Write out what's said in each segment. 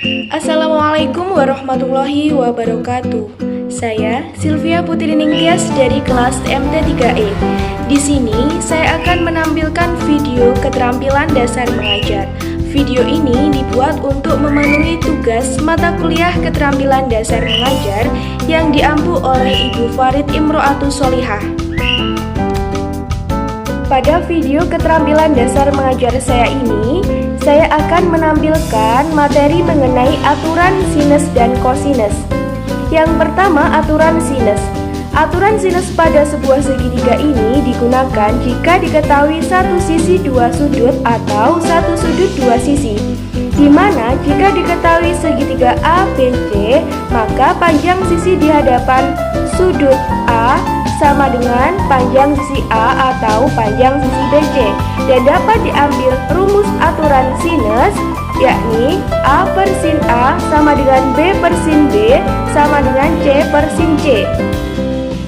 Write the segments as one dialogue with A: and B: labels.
A: Assalamualaikum warahmatullahi wabarakatuh. Saya Sylvia Putri Ningtyas dari kelas MT3E. Di sini saya akan menampilkan video keterampilan dasar mengajar. Video ini dibuat untuk memenuhi tugas mata kuliah keterampilan dasar mengajar yang diampu oleh Ibu Farid Imro'atus Sholihah. Pada video keterampilan dasar mengajar saya ini, saya akan menampilkan materi mengenai aturan sinus dan kosinus. Yang pertama, aturan sinus. Aturan sinus pada sebuah segitiga ini digunakan jika diketahui satu sisi dua sudut atau satu sudut dua sisi. Di mana jika diketahui segitiga ABC, maka panjang sisi di hadapan sudut A sama dengan panjang sisi A atau panjang sisi BC, dan dapat diambil rumus aturan sinus, yakni A per sin A sama dengan B per sin B sama dengan C per sin C.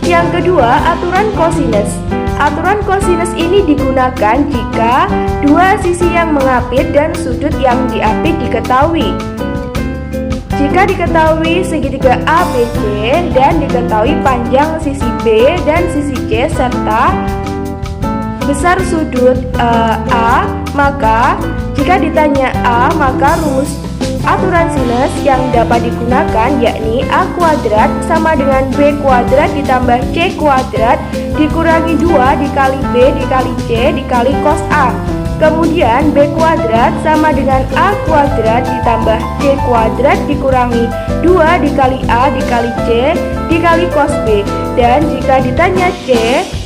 A: Yang kedua, aturan kosinus. Aturan kosinus ini digunakan jika dua sisi yang mengapit dan sudut yang diapit diketahui. Jika diketahui segitiga ABC dan diketahui panjang sisi B dan sisi C serta besar sudut A, maka jika ditanya A, maka rumus aturan sinus yang dapat digunakan yakni A kuadrat sama dengan B kuadrat ditambah C kuadrat dikurangi 2 dikali B dikali C dikali cos A. Kemudian B kuadrat sama dengan A kuadrat ditambah C kuadrat dikurangi 2 dikali A dikali C dikali cos B. Dan jika ditanya C,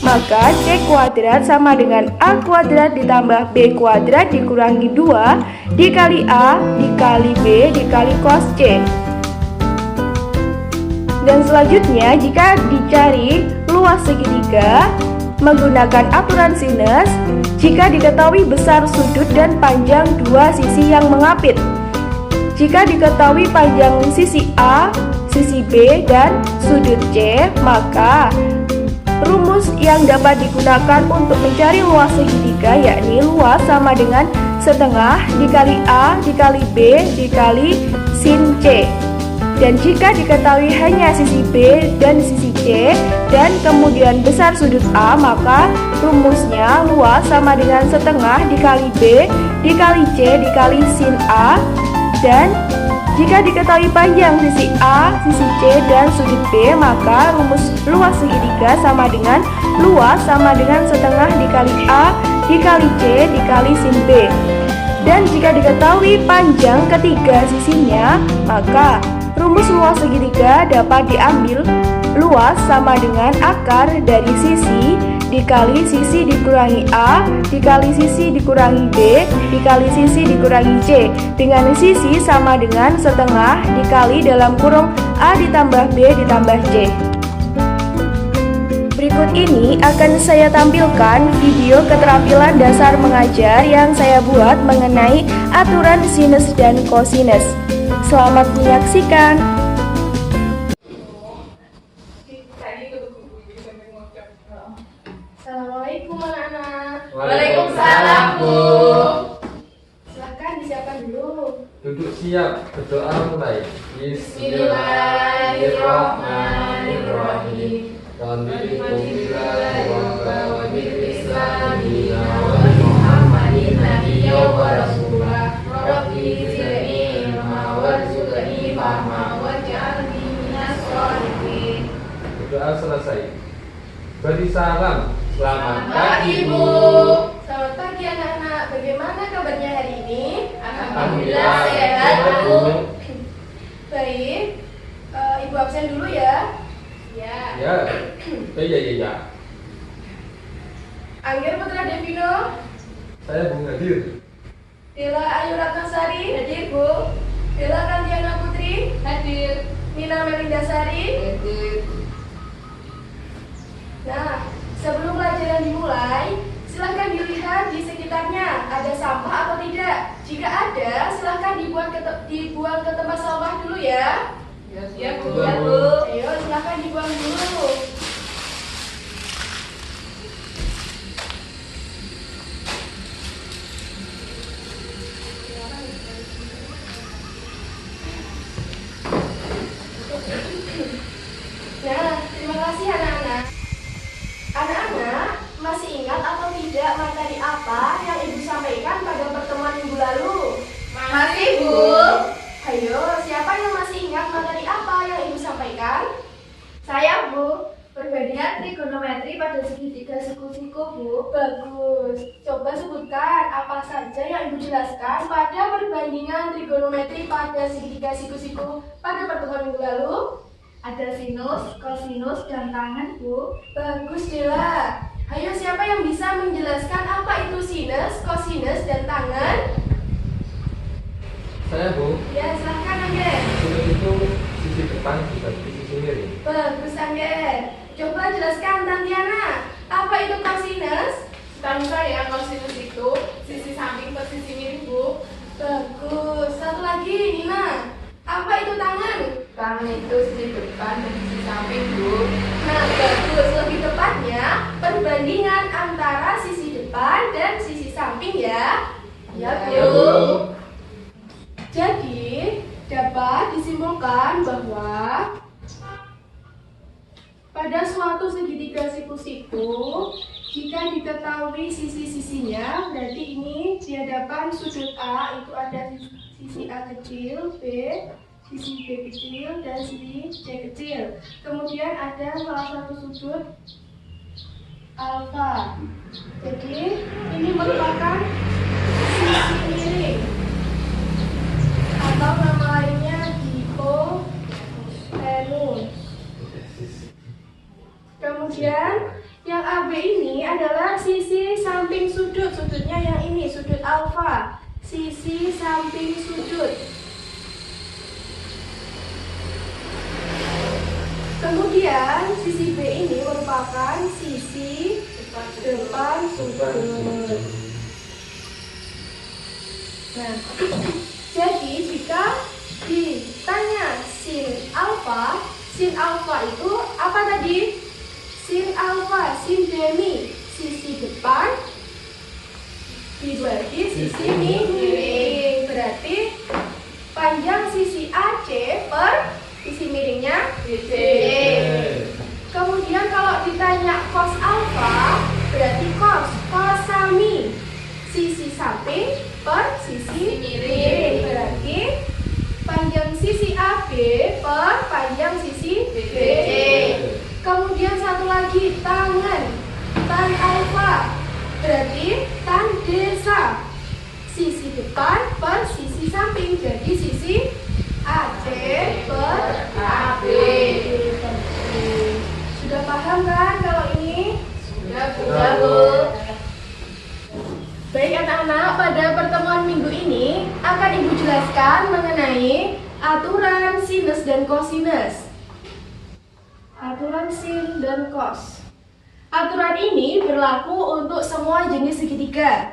A: maka C kuadrat sama dengan A kuadrat ditambah B kuadrat dikurangi 2 dikali A dikali B dikali cos C. Dan selanjutnya, jika dicari luas segitiga menggunakan aturan sinus, jika diketahui besar sudut dan panjang dua sisi yang mengapit. Jika diketahui panjang sisi A, sisi B, dan sudut C, maka rumus yang dapat digunakan untuk mencari luas segitiga yakni luas sama dengan setengah dikali A dikali B dikali sin C. Dan jika diketahui hanya sisi B dan sisi C dan kemudian besar sudut A, maka rumusnya luas sama dengan setengah dikali B dikali C dikali sin A. Dan jika diketahui panjang sisi A, sisi C, dan sudut B, maka rumus luas segitiga sama dengan luas sama dengan setengah dikali A dikali C dikali sin B. Dan jika diketahui panjang ketiga sisinya, maka rumus luas segitiga dapat diambil luas sama dengan akar dari sisi dikali sisi dikurangi A dikali sisi dikurangi B dikali sisi dikurangi C, dengan sisi sama dengan setengah dikali dalam kurung A ditambah B ditambah C. Berikut ini akan saya tampilkan video keterampilan dasar mengajar yang saya buat mengenai aturan sinus dan kosinus. Selamat menyaksikan. Assalamualaikum anak-anak.
B: Waalaikumsalam, Bu.
A: Silahkan disiapkan dulu.
B: Duduk siap, berdoa mulai.
C: Bismillahirrahmanirrahim.
B: Raditu billahi wa bil islami
C: Wa bi Muhammadin nabiyya wa rasulah. Rabbi zidni ilma warzuqni fahma waj'alni minas sholihin.
B: Berdoa selesai. Beri salam. Selamat
C: pagi, Bu.
A: Selamat pagi anak-anak. Bagaimana kabarnya hari ini?
C: Alhamdulillah sehat, Bu.
A: Baik. Ibu absen dulu ya.
B: Ya. Ya.
A: Angger Putra Devino.
B: Saya Bung Hadir.
A: Dela Ayu Ratnasari. Hadir, Bu. Dela Kantiana Putri.
C: Hadir.
A: Nina Melindasari.
C: Hadir.
A: Nah, sebelum pelajaran dimulai, silahkan dilihat di sekitarnya ada sampah atau tidak. Jika ada, silahkan dibuang ke tempat sampah dulu ya.
C: Ya, Bu.
B: Ya, Bu.
A: Ayo, silahkan dibuang dulu. Nah, terima kasih anak-anak. Anak-anak, masih ingat atau tidak materi apa yang Ibu sampaikan pada pertemuan minggu lalu?
C: Masih, Bu.
A: Ayo, siapa yang masih ingat materi apa yang Ibu sampaikan?
C: Saya, Bu. Perbandingan trigonometri pada segitiga siku-siku, Bu.
A: Bagus. Coba sebutkan apa saja yang Ibu jelaskan pada perbandingan trigonometri pada segitiga siku-siku pada pertemuan minggu lalu.
C: Ada sinus, kosinus, dan tangan, Bu.
A: Bagus, Dela. Ayo, siapa yang bisa menjelaskan apa itu sinus, kosinus, dan tangen?
B: Saya, Bu.
A: Ya, silahkan, Angger.
B: Sinus itu sisi depan dibagi sisi miring.
A: Bagus, Angger. Coba jelaskan, Tantiana. Apa itu kosinus?
C: Setahu saya, kosinus itu sisi samping per sisi miring, Bu.
A: Bagus. Satu lagi, Nina. Apa itu tangan?
C: Tangan itu sisi depan dan sisi samping, Bu.
A: Nah, bagus. Lebih tepatnya, perbandingan antara sisi depan dan sisi samping ya. Ya, Bu.
B: Ya, Bu.
A: Jadi, dapat disimpulkan bahwa pada suatu segitiga siku-siku, jika diketahui sisi-sisinya, berarti ini di hadapan sudut A itu ada sisi A kecil, B, sisi B kecil, dan sisi C kecil. Kemudian ada salah satu sudut alfa. Jadi, ini merupakan sisi miring atau nama lainnya hipotenus. Kemudian yang AB ini adalah sisi samping sudut. Sudutnya yang ini, sudut alfa. Sisi samping sudut. Kemudian sisi B ini merupakan sisi depan sudut. Nah, jadi jika ditanya sin alfa itu apa tadi? Sin alfa, sin demi, sisi depan dibagi sisi miring. Berarti panjang sisi AC per sisi miringnya
C: DC.
A: Kemudian kalau ditanya cos alfa, berarti cos sami, sisi samping per sisi miring. Berarti panjang sisi AB per panjang sisi BC. Kemudian satu lagi tangan, tan alfa, berarti tan desa, sisi depan per sisi samping, jadi sisi AC per AB. Sudah paham kan kalau ini?
C: Sudah, Bu.
B: Sudah, Bu.
A: Baik anak-anak, pada pertemuan minggu ini akan Ibu jelaskan mengenai aturan sinus dan kosinus. Aturan sin dan cos. Aturan ini berlaku untuk semua jenis segitiga.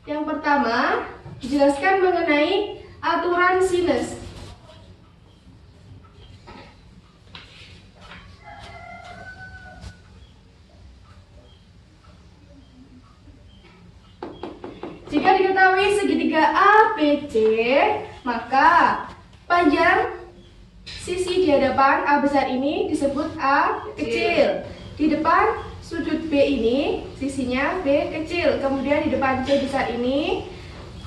A: Yang pertama, dijelaskan mengenai aturan sinus. Jika diketahui segitiga ABC, maka panjang sisi di hadapan A besar ini disebut A kecil. Di depan sudut B ini sisinya B kecil. Kemudian di depan C besar ini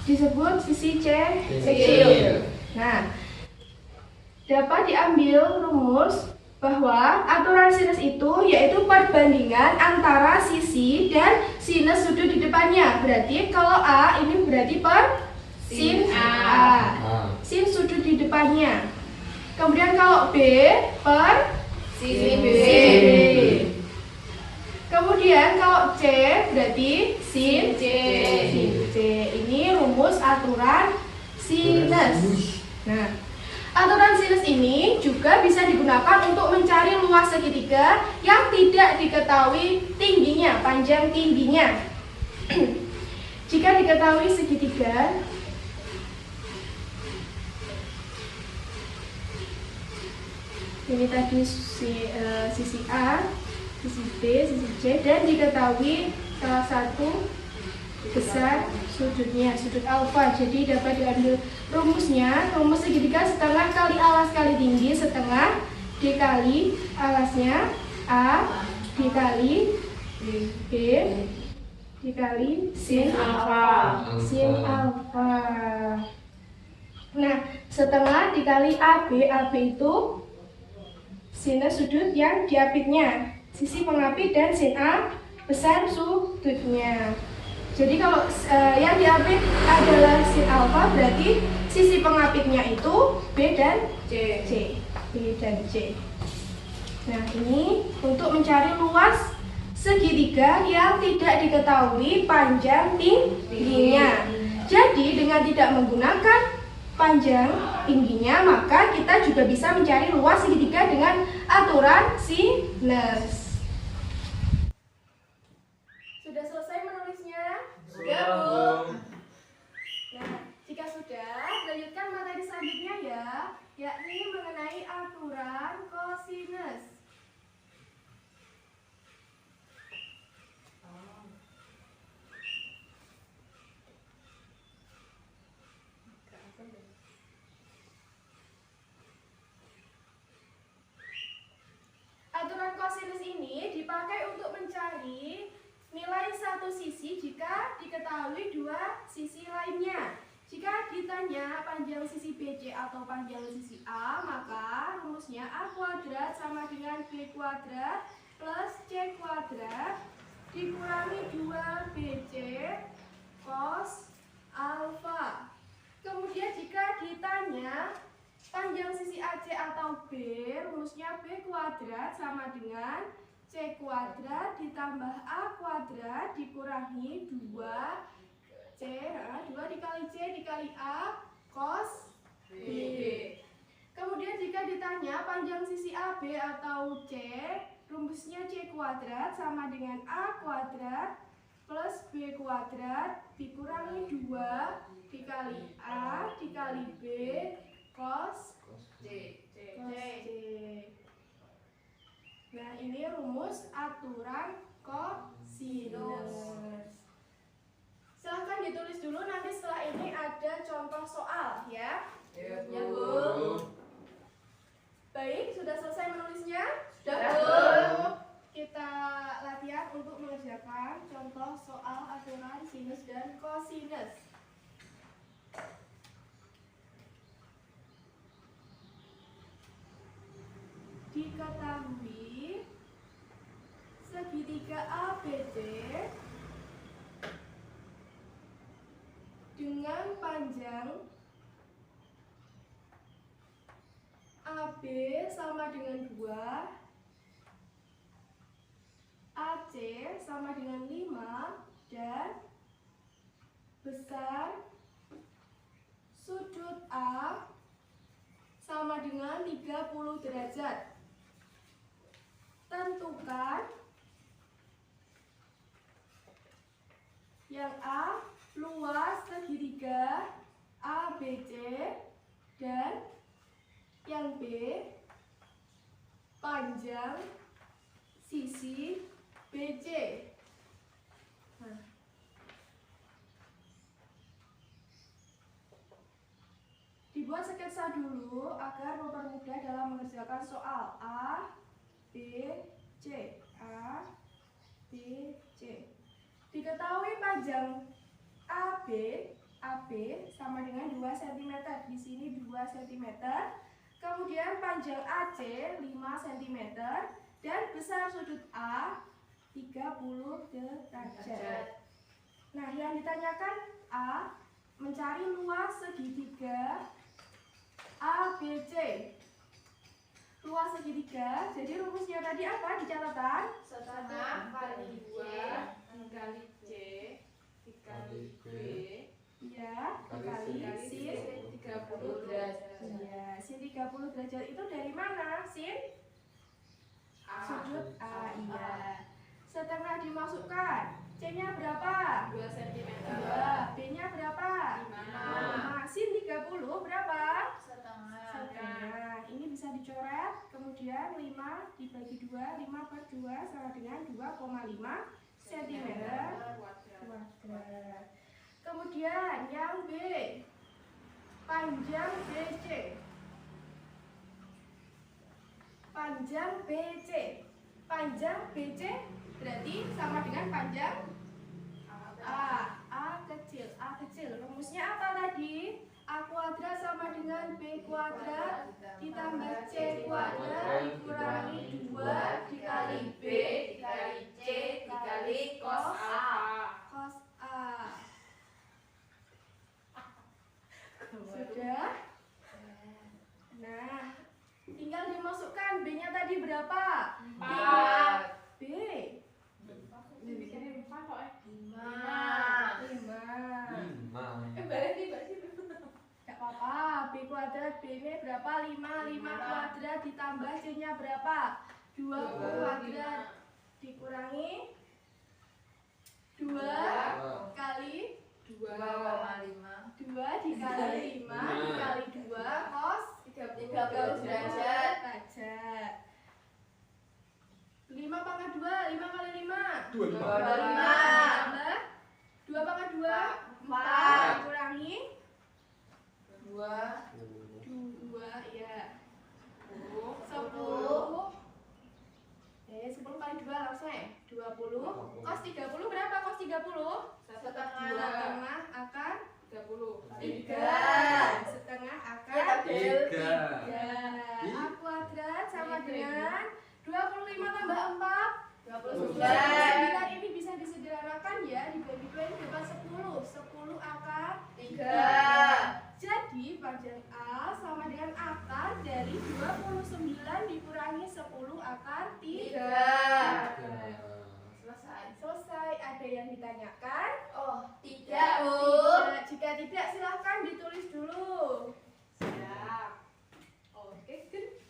A: disebut sisi C kecil. Nah, dapat diambil rumus bahwa aturan sinus itu yaitu perbandingan antara sisi dan sinus sudut di depannya. Berarti kalau A ini berarti per sin A. Sin sudut di depannya. Kemudian kalau B per
C: Sisi B.
A: sin B. Kemudian kalau C berarti sin
C: C.
A: Sin C. Ini rumus aturan sinus. Nah, aturan sinus ini juga bisa digunakan untuk mencari luas segitiga yang tidak diketahui tingginya, panjang tingginya. Jika diketahui segitiga ini tadi sisi A, sisi B, sisi C, dan diketahui salah satu
D: besar sudutnya, sudut alfa. Jadi dapat diambil rumusnya, rumus segitiga setengah kali alas kali tinggi setengah dikali alasnya A dikali B dikali sin alfa. Sin alfa. Nah, setengah dikali AB itu sinus sudut yang diapitnya, sisi pengapit, dan sin A besar sudutnya. Jadi kalau yang diapit adalah sin alfa, berarti sisi pengapitnya itu B dan C. B dan C. Nah, ini untuk mencari luas segitiga yang tidak diketahui panjang tingginya. Jadi dengan tidak menggunakan panjang tingginya, maka kita juga bisa mencari luas segitiga dengan aturan sinus. Sudah selesai menulisnya?
B: Sudah, Bu.
D: Nah, jika sudah, lanjutkan materi selanjutnya ya, yakni mengenai aturan kosinus. Aturan kosinus ini dipakai untuk mencari nilai satu sisi jika diketahui dua sisi lainnya. Jika ditanya panjang sisi BC atau panjang sisi A, maka rumusnya A kuadrat sama dengan B kuadrat plus C kuadrat dikurangi 2BC cos alfa. Kemudian jika ditanya panjang sisi AC atau B, rumusnya B kuadrat sama dengan C kuadrat ditambah A kuadrat dikurangi 2 dikali C dikali A cos B. Kemudian jika ditanya panjang sisi AB atau C, rumusnya C kuadrat sama dengan A kuadrat plus B kuadrat dikurangi 2 dikali A dikali B cos C. Nah, ini rumus aturan kosinus. Silahkan ditulis dulu, nanti setelah ini ada contoh soal ya.
B: Ya,
D: Ya,
B: Bu.
D: Bu. Baik, sudah selesai menulisnya?
C: Sudah,
D: Bu. Kita latihan untuk mengerjakan contoh soal aturan sinus dan kosinus. Diketahui segitiga ABC dengan panjang AB sama dengan 2, AC sama dengan 5, dan besar sudut A sama dengan 30 derajat. Tentukan yang A luas segitiga ABC dan yang B panjang sisi BC. Nah, dibuat sketsa dulu agar mempermudah dalam mengerjakan soal. A, B, C. A, B, C. Diketahui panjang AB sama dengan 2 cm. Di sini 2 cm. Kemudian panjang AC 5 cm dan besar sudut A 30 derajat. Nah, yang ditanyakan A mencari luas segitiga ABC. Luas segitiga, jadi rumusnya tadi apa di catatan?
C: Setengah kali 2
D: dikali C dikali B, ya,
B: Kali
D: dikali sin 30 derajat. Ya, sin 30 derajat itu dari mana? Sin sudut A, iya. Setengah dimasukkan, C-nya berapa?
C: 2 cm.
D: 2, B-nya berapa? 5. Sin 30 berapa? Setengah. Ini bisa dicoret, kemudian 5 dibagi 2, 5 per 2 sama dengan 2,5 cm. cm kuadrat. Kemudian yang B, panjang BC. Panjang BC. Panjang BC berarti sama dengan panjang A kecil. Rumusnya apa tadi? A kuadrat sama dengan B kuadrat ditambah C kuadrat dikurangi 2 dikali B dikali C dikali cos A. Cos A. Sudah? Nah, tinggal dimasukkan B-nya tadi berapa?
C: 4.
D: B. Dibikin 4 kok 5. Berarti gak apa-apa. B kuadrat B ini berapa? 5 kuadrat ditambah C-nya berapa? 20 kuadrat dikurangi 2 kali 2 dikali 5 dikali 2 cos 30 derajat. 5 pangkat 2, 5 kali 5
B: 25.
D: tambah 2 pangkat 2 4 dikurangi 2 ya 10. 10 kali 2 langsung ya 20. Cos 30 berapa? Cos 30 setengah akar 3 setengah akar 3. A kuadrat sama dengan 25 tambah 4 29. Ini bisa disederhanakan ya, dibagi 2 ini dapat 10 akar 3. Jadi panjang A sama dengan akar dari 29 dikurangi 10 akar 3. Selesai. Ada yang ditanyakan?
C: Oh, tidak, Bu.
D: Tidak. Jika tidak silahkan ditulis dulu.
C: Siap.
D: Oke, good.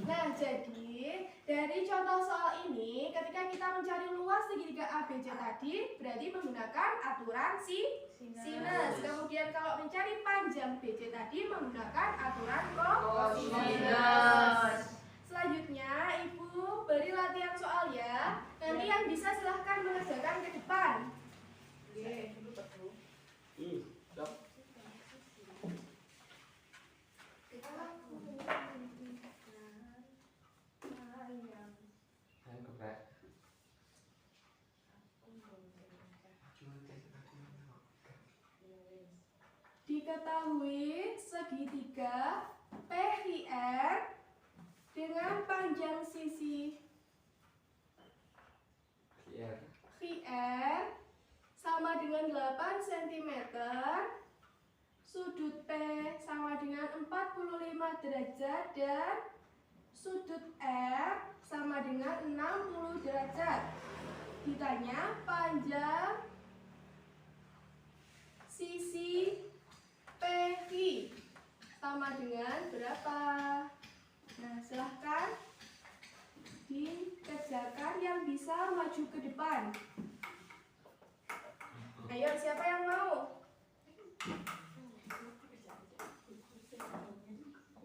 D: Nah, jadi dari contoh soal ini, ketika kita mencari luas segitiga ABC tadi, berarti menggunakan aturan sinus. Kemudian kalau mencari panjang BC tadi, menggunakan aturan kosinus. Selanjutnya, Ibu beri latihan soal ya. Nanti yang bisa silahkan mengerjakan ke depan. Diketahui segitiga PIR dengan panjang sisi QR sama dengan 8 cm, sudut P sama dengan 45 derajat dan sudut R sama dengan 60 derajat. Ditanya panjang sisi PI sama dengan berapa? Nah, silahkan dikerjakan yang bisa maju ke depan. Ayo, siapa yang mau?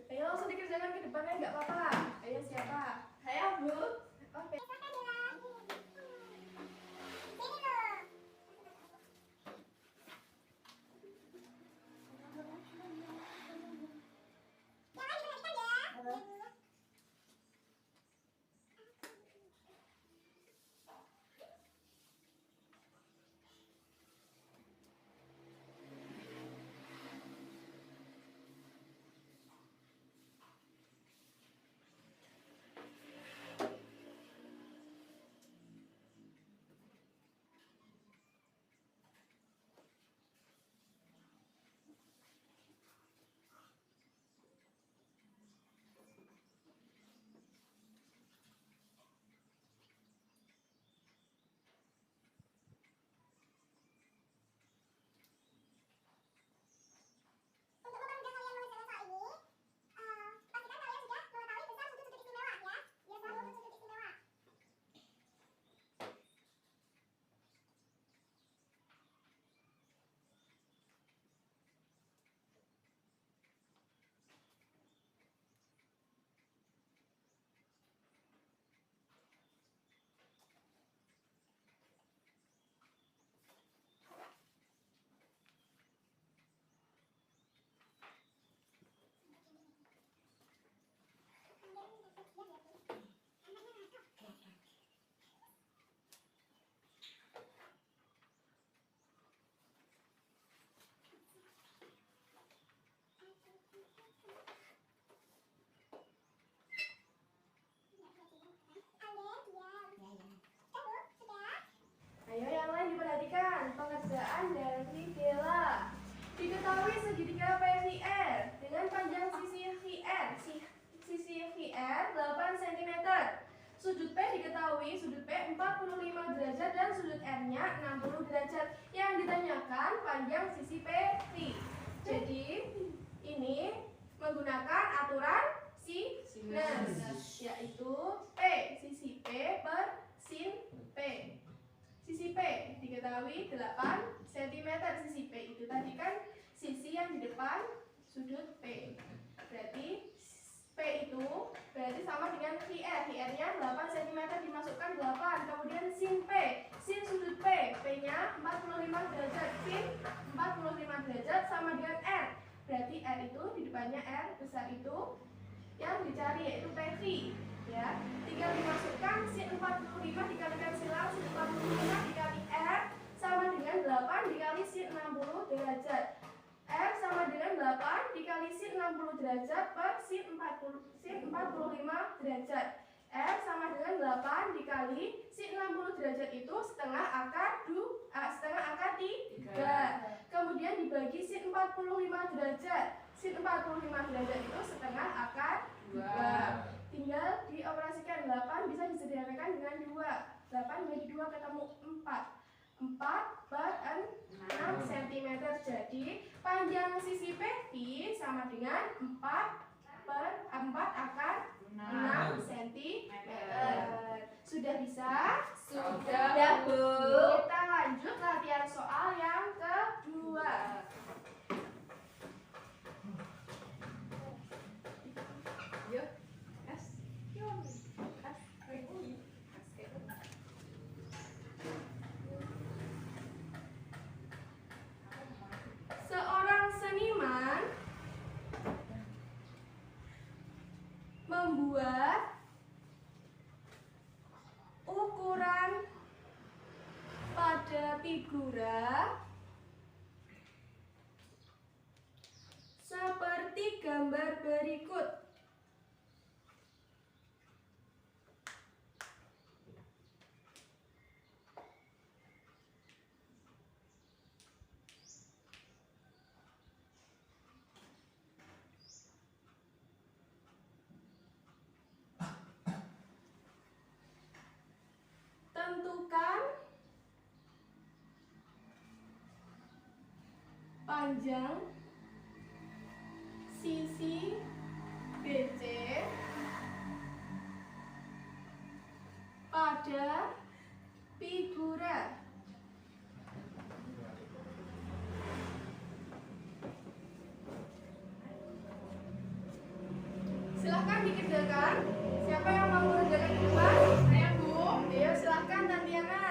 D: Ayo, langsung dikerjakan ke depannya, nggak apa-apa. Ayo, siapa?
C: Saya, Bu.
D: Oke. R-nya 60 derajat. Yang ditanyakan panjang sisi PV. Jadi ini menggunakan aturan sinus, yaitu P, sisi P per sin P. Sisi P diketahui 8 cm. Sisi P itu tadi kan sisi yang di depan sudut P. Berarti P itu berarti sama dengan VR. VR-nya 8 cm dimasukkan 8. Kemudian sin P, sin sudut P, P-nya 45 derajat. Sin 45 derajat sama dengan R. Berarti R itu di depannya R besar itu yang dicari yaitu PV. Ya, tinggal dimasukkan sin 45 dikalikan silang sin 45 dikali R sama dengan 8 dikali sin 60 derajat. R sama dengan 8 dikali sin 60 derajat per sin 45 derajat. R sama dengan 8 dikali sin 60 derajat itu setengah akar 3. Kemudian dibagi sin 45 derajat. Sin 45 derajat itu setengah akar 2. Tinggal dioperasikan 8 bisa disederhanakan dengan 2. 8 bagi 2 ketemu 4. 4 per 6 cm. Jadi panjang sisi PV sama dengan 4 akar 6 cm. Sudah bisa?
C: Sudah, Bu.
D: Kita lanjut latihan soal yang kedua. Yuk. Seorang seniman membuat ukuran pada figura seperti gambar berikut. Tentukan panjang sisi BC pada figura. Silahkan dikerjakan. Siapa yang mau mengerjakan di depan? Saya, Bu. Ayo silahkan Tantiana.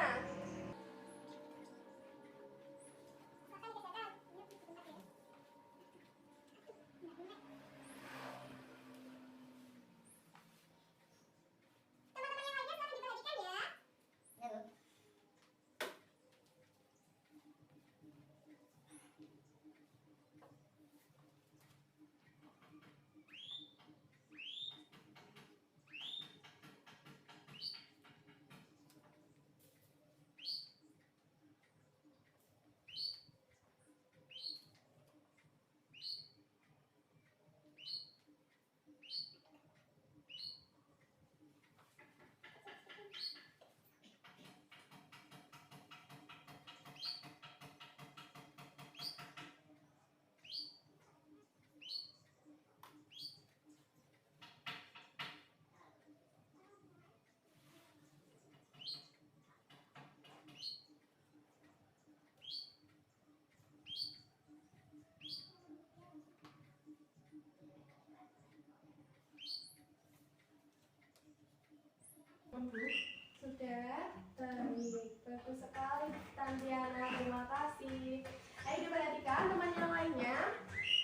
D: Sudah, baik, bagus sekali Tantiana, terima kasih. Ayo diperhatikan teman yang lainnya.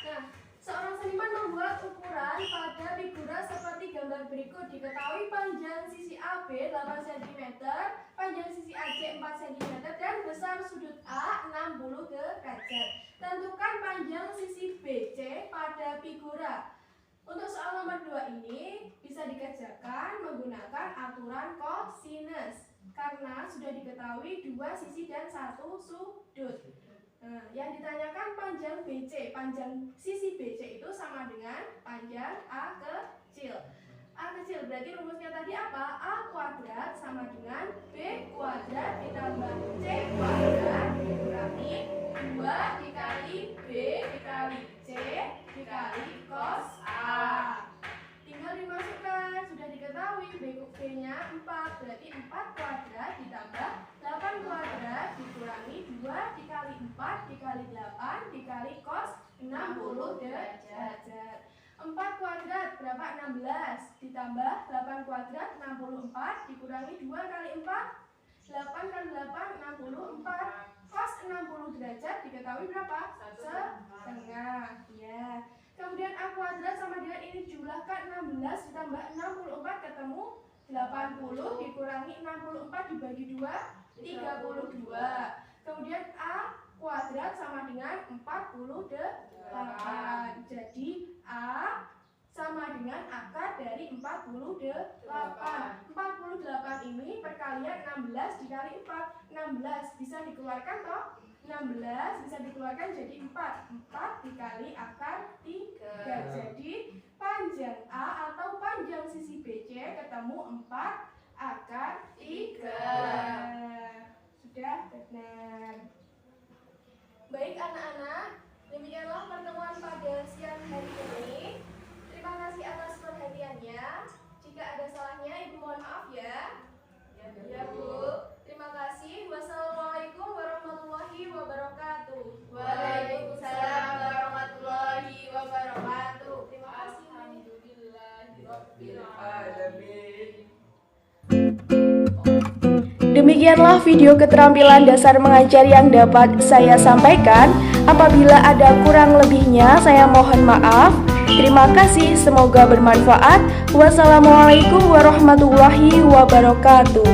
D: Nah, seorang seniman membuat ukuran pada figura seperti gambar berikut. Diketahui panjang sisi AB 8 cm, panjang sisi AC 4 cm, dan besar sudut A 60 derajat. Tentukan panjang sisi BC pada figura. Untuk soal nomor 2 ini bisa dikerjakan menggunakan aturan kosinus karena sudah diketahui 2 sisi dan 1 sudut. Nah, yang ditanyakan panjang BC, panjang sisi BC itu sama dengan panjang A kecil. A kecil, berarti rumusnya tadi apa? A kuadrat sama dengan B kuadrat ditambah C kuadrat dikurangi 2 dikali B dikali C dikali cos A. Tinggal dimasukkan, sudah diketahui B-nya 4, berarti 4 kuadrat ditambah 8 kuadrat dikurangi 2 dikali 4 dikali 8 dikali cos 60 derajat. 4 kuadrat berapa? 16 ditambah 8 kuadrat 64 dikurangi 2 kali 4 8 kali 8 64 cos 60 derajat diketahui berapa? Setengah ya. Kemudian A kuadrat sama dengan ini jumlahkan 16 ditambah 64 ketemu 80 dikurangi 64 dibagi 2 32. Kemudian A kuadrat sama dengan 48. Jadi A sama dengan akar dari 48. 48 ini perkalian 16 dikali 4. 16 bisa dikeluarkan toh? 16 bisa dikeluarkan jadi 4. 4 dikali akar 3. Jadi panjang A atau panjang sisi BC ketemu 4 akar 3. Sudah benar. Baik anak-anak, demikianlah pertemuan pada siang hari ini. Terima kasih atas perhatiannya. Jika ada salahnya, Ibu mohon maaf ya. Ya Bu. Terima kasih. Wassalamualaikum warahmatullahi wabarakatuh.
C: Waalaikumsalam warahmatullahi wabarakatuh.
D: Terima kasih.
A: Demikianlah video keterampilan dasar mengajar yang dapat saya sampaikan. Apabila ada kurang lebihnya, saya mohon maaf. Terima kasih, semoga bermanfaat. Wassalamualaikum warahmatullahi wabarakatuh.